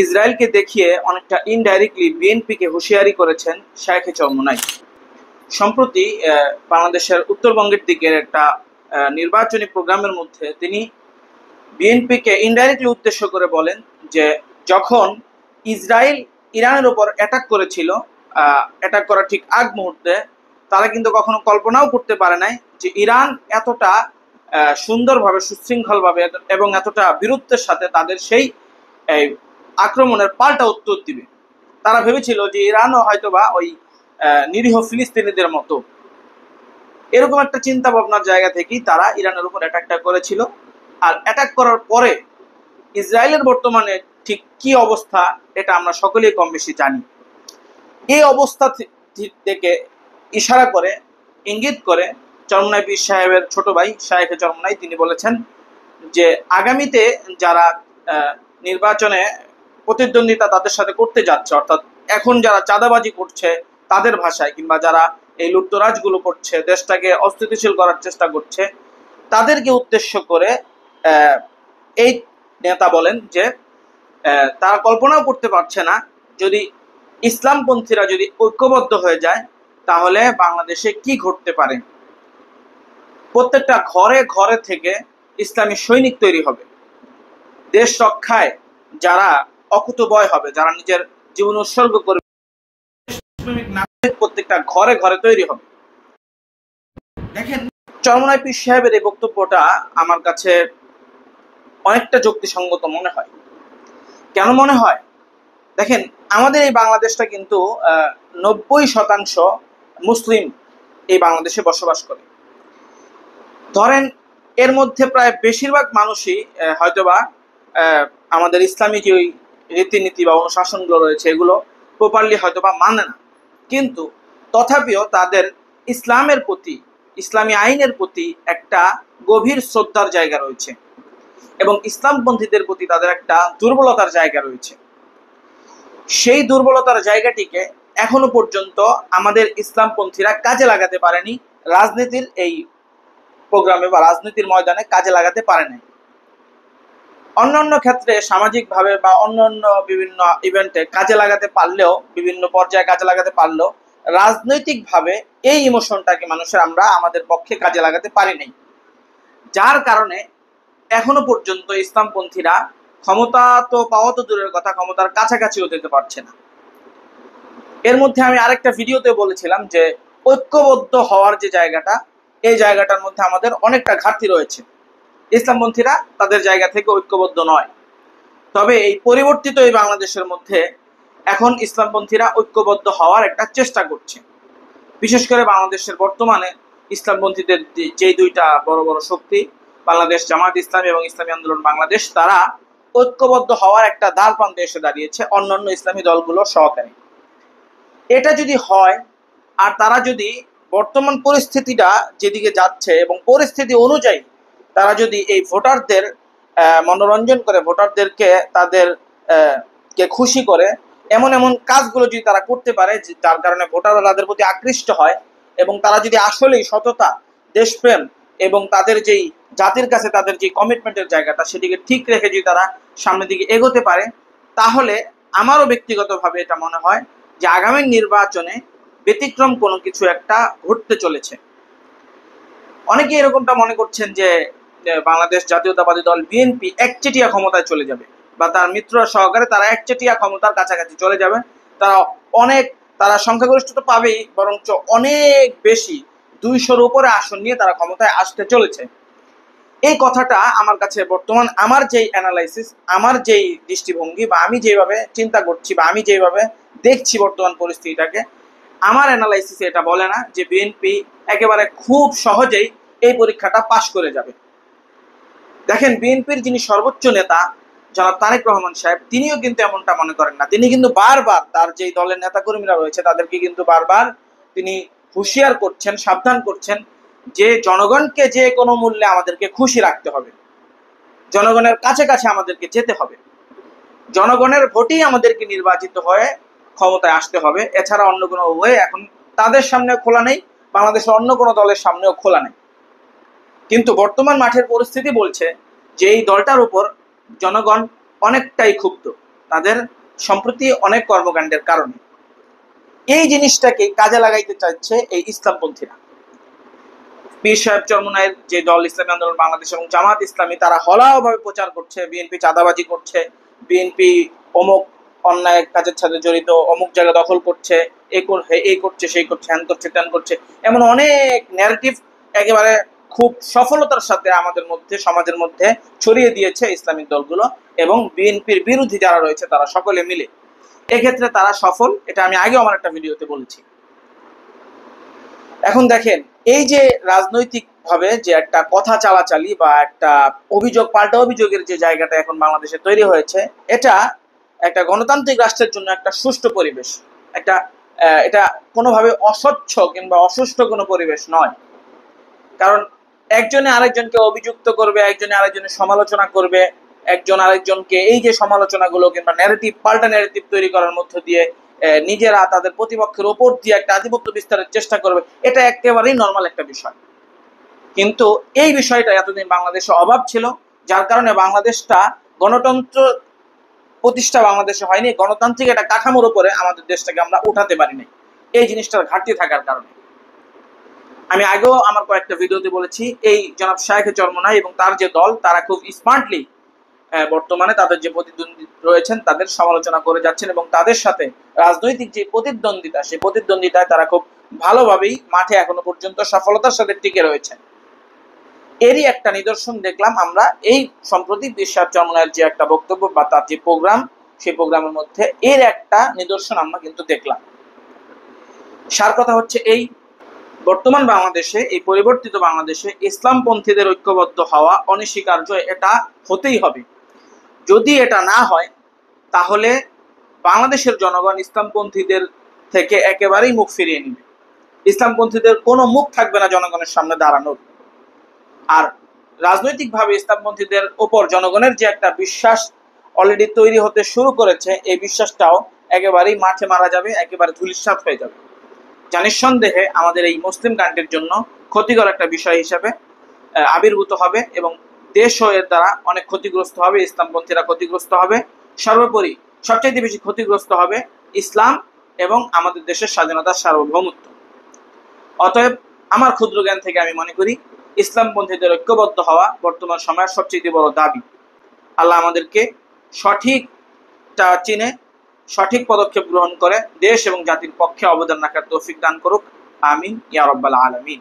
ইসরায়েলকে দেখিয়ে অনেকটা ইনডাইরেক্টলি বিএনপিকে হুঁশিয়ারি করেছেন শায়েখে চরমোনাই। সম্প্রতি বাংলাদেশের উত্তরবঙ্গের দিকের একটা নির্বাচনী প্রোগ্রামের মধ্যে তিনি বিএনপিকে ইনডাইরেক্টলি উদ্দেশ্য করে বলেন যে যখন ইসরায়েল ইরানের উপর অ্যাটাক করেছিল, অ্যাটাক করার ঠিক আগ মুহূর্তে তারা কিন্তু কখনো কল্পনাও করতে পারে নাই যে ইরান এতটা সুন্দরভাবে, সুশৃঙ্খলভাবে এবং এতটা বীরত্বের সাথে তাদের সেই আক্রমণের পাল্টা উত্তর দিবে। তারা ভেবেছিল যে ইরানও হয়তোবা ওই নিরীহ ফিলিস্তিনিদের মতো এরকম একটা চিন্তা ভাবনার জায়গা থেকেই তারা ইরানের উপর অ্যাটাকটা করেছিল। আর অ্যাটাক করার পরে ইসরায়েলের বর্তমানে ঠিক কি অবস্থা এটা আমরা সকলেই কম বেশি জানি। এই অবস্থা থেকে ইশারা করে, ইঙ্গিত করে চরমোনাই পীর সাহেবের ছোট ভাই শায়েখে চরমোনাই তিনি বলেছেন যে আগামীতে যারা নির্বাচনে প্রতিদ্বন্দ্বিতা তাদের সাথে করতে যাচ্ছে, অর্থাৎ এখন যারা চাঁদাবাজি করছে তাদের ভাষায়, কিংবা যারা এই লুটতরাজগুলো করছে, দেশটাকে অস্থিতিশীল করার চেষ্টা করছে, তাদেরকে উদ্দেশ্য করে এই নেতা বলেন যে তারা কল্পনাও করতে পারছে না যদি ইসলামপন্থীরা যদি ঐক্যবদ্ধ হয়ে যায় তাহলে বাংলাদেশে কি ঘটতে পারে। প্রত্যেকটা ঘরে ঘরে থেকে ইসলামী সৈনিক তৈরি হবে, দেশ রক্ষায় যারা অকুতোভয় হবে, যারা নিজের জীবন উৎসর্গ করবে, প্রত্যেকটা ঘরে ঘরে তৈরি হবে। দেখেন, চরমোনাই পীর সাহেবের এই বক্তব্যটা আমার কাছে অনেকটা যুক্তিসঙ্গত মনে হয়। কেন মনে হয়? দেখেন, আমাদের এই বাংলাদেশটা কিন্তু 90% মুসলিম এই বাংলাদেশে বসবাস করে। ধরেন এর মধ্যে প্রায় বেশিরভাগ মানুষই হয়তোবা আমাদের ইসলামী যে রীতিনীতি বা অনুশাসনগুলো রয়েছে এগুলো প্রপারলি হয়তোবা মানে না, কিন্তু তথাপিও তাদের ইসলামের প্রতি, ইসলামী আইনের প্রতি একটা গভীর শ্রদ্ধার জায়গা রয়েছে এবং ইসলামপন্থীদের প্রতি তাদের একটা দুর্বলতার জায়গা রয়েছে। সেই দুর্বলতার জায়গাটিকে এখনো পর্যন্ত আমাদের ইসলামপন্থীরা কাজে লাগাতে পারেনি, রাজনীতির এই প্রোগ্রামে বা রাজনীতির ময়দানে কাজে লাগাতে পারে নাই। অন্যান্য ক্ষেত্রে সামাজিকভাবে বা অন্যান্য বিভিন্ন ইভেন্টে কাজে লাগাতে পারলেও, বিভিন্ন পর্যায়ে কাজে লাগাতে পারলেও রাজনৈতিকভাবে এই ইমোশনটাকে মানুষের আমরা আমাদের পক্ষে কাজে লাগাতে পারি নাই, যার কারণে এখনো পর্যন্ত ইসলামপন্থীরা ক্ষমতা তো পাওয়া তো দূরের কথা, ক্ষমতার কাছাকাছিও যেতে পারছে না। এর মধ্যে আমি আরেকটা ভিডিওতে বলেছিলাম যে ঐক্যবদ্ধ হওয়ার যে জায়গাটা, এই জায়গাটার মধ্যে আমাদের অনেকটা ঘাটতি রয়েছে। ইসলামপন্থীরা তাদের জায়গা থেকে ঐক্যবদ্ধ নয়। তবে এই পরিবর্তিত এই বাংলাদেশের মধ্যে এখন ইসলামপন্থীরা ঐক্যবদ্ধ হওয়ার একটা চেষ্টা করছে। বিশেষ করে বাংলাদেশের বর্তমানে ইসলামপন্থীদের যে দুইটা বড় বড় শক্তি, বাংলাদেশ জামাত ইসলামী এবং ইসলামী আন্দোলন বাংলাদেশ, তারা ঐক্যবদ্ধ হওয়ার একটা দ্বার প্রান্তে এসে দাঁড়িয়েছে অন্যান্য ইসলামী দলগুলো সহকারে। এটা যদি হয় আর তারা যদি বর্তমান পরিস্থিতিটা যেদিকে যাচ্ছে এবং পরিস্থিতি অনুযায়ী তারা যদি এই ভোটারদের মনোরঞ্জন করে, ভোটারদেরকে তাদের কে খুশি করে এমন এমন কাজগুলো যদি তারা করতে পারে যার কারণে ভোটাররা তাদের প্রতি আকৃষ্ট হয়, এবং তারা যদি আসলেই সততা, দেশপ্রেম এবং তাদের যেই জাতির কাছে তাদের যে কমিটমেন্টের জায়গাটা সেটিকে ঠিক রেখে যদি তারা সামনের দিকে এগোতে পারে, তাহলে আমারও ব্যক্তিগতভাবে এটা মনে হয় যে আগামী নির্বাচনে ব্যতিক্রম কোনো কিছু একটা ঘটতে চলেছে। অনেকে এরকমটা মনে করছেন যে বাংলাদেশ জাতীয়তাবাদী দল বিএনপি একচেটিয়া ক্ষমতায় চলে যাবে, বা তার মিত্ররা সহকারে তারা একচেটিয়া ক্ষমতার কাছাকাছি চলে যাবে। তারা সংখ্যাগরিষ্ঠতা পাবেই, বরঞ্চ অনেক বেশি 200-র উপরে আসন নিয়ে তারা ক্ষমতায় আসতে চলেছে। এই কথাটা আমার কাছে বর্তমান আমার যেই অ্যানালাইসিস, আমার যেই দৃষ্টিভঙ্গি, বা আমি যেভাবে চিন্তা করছি বা আমি যেভাবে দেখছি বর্তমান পরিস্থিতিটাকে, আমার অ্যানালাইসিস এটা বলে না যে বিএনপি একেবারে খুব সহজেই এই পরীক্ষাটা পাশ করে যাবে। দেখেন, বিএনপির যিনি সর্বোচ্চ নেতা জনাব তারেক রহমান সাহেব, তিনিও কিন্তু এমনটা মনে করেন না। তিনি কিন্তু বারবার তার যেই দলের নেতাকর্মীরা রয়েছে তাদেরকে কিন্তু বারবার তিনি হুঁশিয়ার করছেন, সাবধান করছেন যে জনগণকে যে কোনো মূল্যে আমাদেরকে খুশি রাখতে হবে, জনগণের কাছে কাছে আমাদেরকে যেতে হবে, জনগণের ভোটেই আমাদেরকে নির্বাচিত হয়ে ক্ষমতায় আসতে হবে। এছাড়া অন্য কোনো ওয়ে এখন তাদের সামনে খোলা নেই, বাংলাদেশের অন্য কোনো দলের সামনেও খোলা নেই। কিন্তু বর্তমান মাঠের পরিস্থিতি বলছে যে এই দলটার উপর জনগণ অনেকটাই ক্ষুব্ধ, তাদের সম্প্রতি অনেক কর্মকাণ্ডের কারণে। এই জিনিসটাকে কাজে লাগাইতে চাচ্ছে এই ইসলামপন্থীরা। পীর সাহেব চরমোনাইয়ের যে দল ইসলামী আন্দোলন বাংলাদেশ এবং জামাত ইসলামী, তারা হলাওভাবে প্রচার করছে বিএনপি চাঁদাবাজি করছে, বিএনপি অমুক অন্যায় কাজের সাথে জড়িত, অমুক জায়গা দখল করছে, এই করছে সেই করছে, হ্যান করছে ত্যান করছে, এমন অনেক ন্যারেটিভ একেবারে খুব সফলতার সাথে আমাদের মধ্যে, সমাজের মধ্যে ছড়িয়ে দিয়েছে ইসলামিক দলগুলো এবং বিএনপির বিরোধী যারা রয়েছে তারা সকলে মিলে। এক্ষেত্রে তারা সফল, এটা আমি আগেও আমার একটা ভিডিওতে বলেছি। এখন দেখেন, এই যে রাজনৈতিক ভাবে যে একটা কথা চালাচালি বা একটা অভিযোগ পাল্টা অভিযোগের যে জায়গাটা এখন বাংলাদেশে তৈরি হয়েছে, এটা একটা গণতান্ত্রিক রাষ্ট্রের জন্য একটা সুষ্ঠু পরিবেশ, একটা এটা কোনোভাবে অস্বচ্ছ কিংবা অসুষ্ঠু কোনো পরিবেশ নয়। কারণ একজনে আরেকজনকে অভিযুক্ত করবে, একজনে আরেকজনের সমালোচনা করবে, একজন আরেকজনকে এই যে সমালোচনাগুলো কিংবা ন্যারেটিভ, পাল্টা ন্যারেটিভ তৈরি করার মধ্য দিয়ে নিজেরা তাদের প্রতিপক্ষের ওপর দিয়ে একটা আধিপত্য বিস্তারের চেষ্টা করবে, এটা একেবারেই নর্মাল একটা বিষয়। কিন্তু এই বিষয়টা এতদিন বাংলাদেশে অভাব ছিল, যার কারণে বাংলাদেশটা গণতন্ত্র প্রতিষ্ঠা বাংলাদেশে হয়নি, গণতান্ত্রিক একটা কাঠামোর উপরে আমাদের দেশটাকে আমরা উঠাতে পারিনি এই জিনিসটার ঘাটতি থাকার কারণে। আমি আগেও আমার কয়েকটা ভিডিওতে বলেছি, এই জনাব শায়েখে চরমোনাই এবং তার যে দল, তারা খুব স্মার্টলি বর্তমানে তাদের যে প্রতিদ্বন্দ্বী রয়েছেন তাদের সমালোচনা করে যাচ্ছেন এবং তাদের সাথে রাজনৈতিক যে প্রতিদ্বন্দ্বিতা, সেই প্রতিদ্বন্দ্বিতায় তারা খুব ভালোভাবেই মাঠে এখনো পর্যন্ত সফলতার সাথে টিকে রয়েছেন। এরই একটা নিদর্শন দেখলাম আমরা এই সম্প্রতি পীর সাহেব চরমোনাইয়ের যে একটা বক্তব্য বা তার যে প্রোগ্রাম, সেই প্রোগ্রামের মধ্যে এর একটা নিদর্শন আমরা কিন্তু দেখলাম। সার কথা হচ্ছে এই, বর্তমান বাংলাদেশে, এই পরিবর্তিত বাংলাদেশে ইসলামপন্থীদের ঐক্যবদ্ধ হওয়া অনস্বীকার্য, এটা হতেই হবে। যদি এটা না হয় তাহলে বাংলাদেশের জনগণ ইসলামপন্থীদের থেকে একেবারেই মুখ ফিরিয়ে নিবে, ইসলামপন্থীদের কোনো মুখ থাকবে না জনগণের সামনে দাঁড়ানোর। আর রাজনৈতিকভাবে ইসলামপন্থীদের ওপর জনগণের যে একটা বিশ্বাস অলরেডি তৈরি হতে শুরু করেছে, এই বিশ্বাসটাও একেবারেই মাঠে মারা যাবে, একেবারে ধূলিসাৎ হয়ে যাবে, যা নিঃসন্দেহে আমাদের এই মুসলিম কান্ট্রির জন্য ক্ষতিকর একটা বিষয় হিসেবে আবির্ভূত হবে এবং দেশও এর দ্বারা অনেক ক্ষতিগ্রস্ত হবে, ইসলামপন্থীরা ক্ষতিগ্রস্ত হবে, সর্বোপরি সবচেয়ে বেশি ক্ষতিগ্রস্ত হবে ইসলাম এবং আমাদের দেশের স্বাধীনতার সার্বভৌমত্ব। অতএব আমার ক্ষুদ্র জ্ঞান থেকে আমি মনে করি ইসলামপন্থীদের ঐক্যবদ্ধ হওয়া বর্তমান সময়ের সবচেয়ে বড় দাবি। আল্লাহ আমাদেরকে সঠিকটা চিনে সঠিক পদক্ষেপ গ্রহণ করে দেশ এবং জাতির পক্ষে অবদান রাখার তৌফিক দান করুক। আমিন ইয়া রাব্বাল আলামিন।